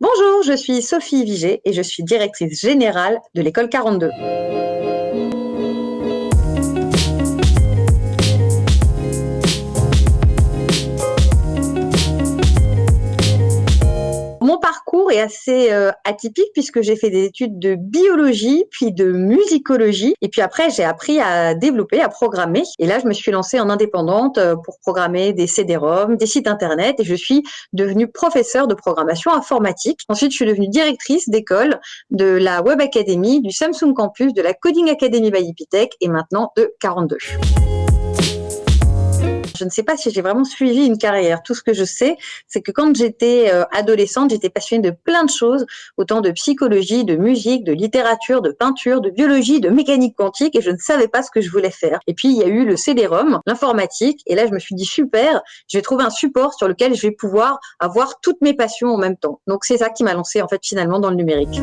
Bonjour, je suis Sophie Vigée et je suis directrice générale de l'école 42. Mon parcours est assez atypique puisque j'ai fait des études de biologie, puis de musicologie. Et puis après, j'ai appris à développer, à programmer. Et là, je me suis lancée en indépendante pour programmer des CD-ROM, des sites Internet. Et je suis devenue professeure de programmation informatique. Ensuite, je suis devenue directrice d'école de la Web Academy, du Samsung Campus, de la Coding Academy by Epitech et maintenant de 42. Je ne sais pas si j'ai vraiment suivi une carrière. Tout ce que je sais, c'est que quand j'étais adolescente, j'étais passionnée de plein de choses, autant de psychologie, de musique, de littérature, de peinture, de biologie, de mécanique quantique, et je ne savais pas ce que je voulais faire. Et puis, il y a eu le CD-ROM, l'informatique, et là, je me suis dit, super, je vais trouver un support sur lequel je vais pouvoir avoir toutes mes passions en même temps. Donc, c'est ça qui m'a lancée, en fait, finalement, dans le numérique.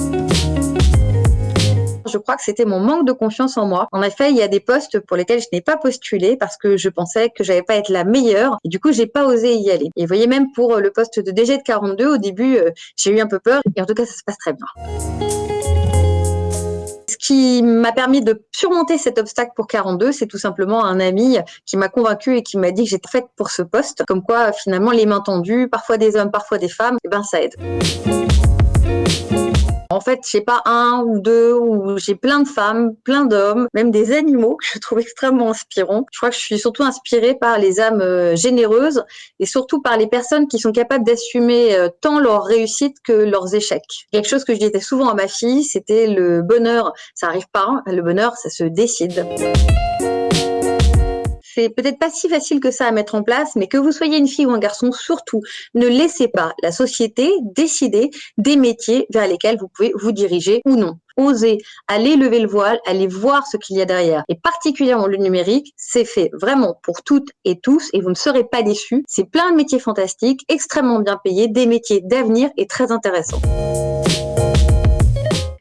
Je crois que c'était mon manque de confiance en moi. En effet, il y a des postes pour lesquels je n'ai pas postulé parce que je pensais que j'allais pas être la meilleure et du coup, j'ai pas osé y aller. Et vous voyez, même pour le poste de DG de 42, au début, j'ai eu un peu peur et en tout cas, ça se passe très bien. Ce qui m'a permis de surmonter cet obstacle pour 42, c'est tout simplement un ami qui m'a convaincue et qui m'a dit que j'étais faite pour ce poste. Comme quoi, finalement, les mains tendues, parfois des hommes, parfois des femmes, eh ben, ça aide. En fait, j'ai pas un ou deux, ou j'ai plein de femmes, plein d'hommes, même des animaux que je trouve extrêmement inspirants. Je crois que je suis surtout inspirée par les âmes généreuses et surtout par les personnes qui sont capables d'assumer tant leurs réussites que leurs échecs. Quelque chose que je disais souvent à ma fille, c'était le bonheur, ça arrive pas, hein, le bonheur, ça se décide. C'est peut-être pas si facile que ça à mettre en place, mais que vous soyez une fille ou un garçon, surtout, ne laissez pas la société décider des métiers vers lesquels vous pouvez vous diriger ou non. Osez, allez lever le voile, allez voir ce qu'il y a derrière. Et particulièrement le numérique, c'est fait vraiment pour toutes et tous et vous ne serez pas déçus. C'est plein de métiers fantastiques, extrêmement bien payés, des métiers d'avenir et très intéressants.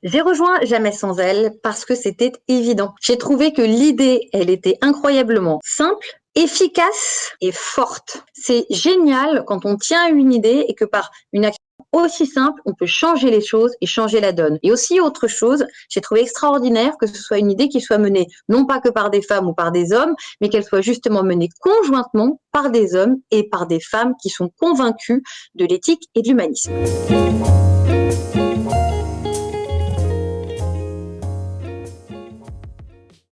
J'ai rejoint Jamais sans elle parce que c'était évident. J'ai trouvé que l'idée, elle était incroyablement simple, efficace et forte. C'est génial quand on tient une idée et que par une action aussi simple, on peut changer les choses et changer la donne. Et aussi autre chose, j'ai trouvé extraordinaire que ce soit une idée qui soit menée non pas que par des femmes ou par des hommes, mais qu'elle soit justement menée conjointement par des hommes et par des femmes qui sont convaincus de l'éthique et de l'humanisme.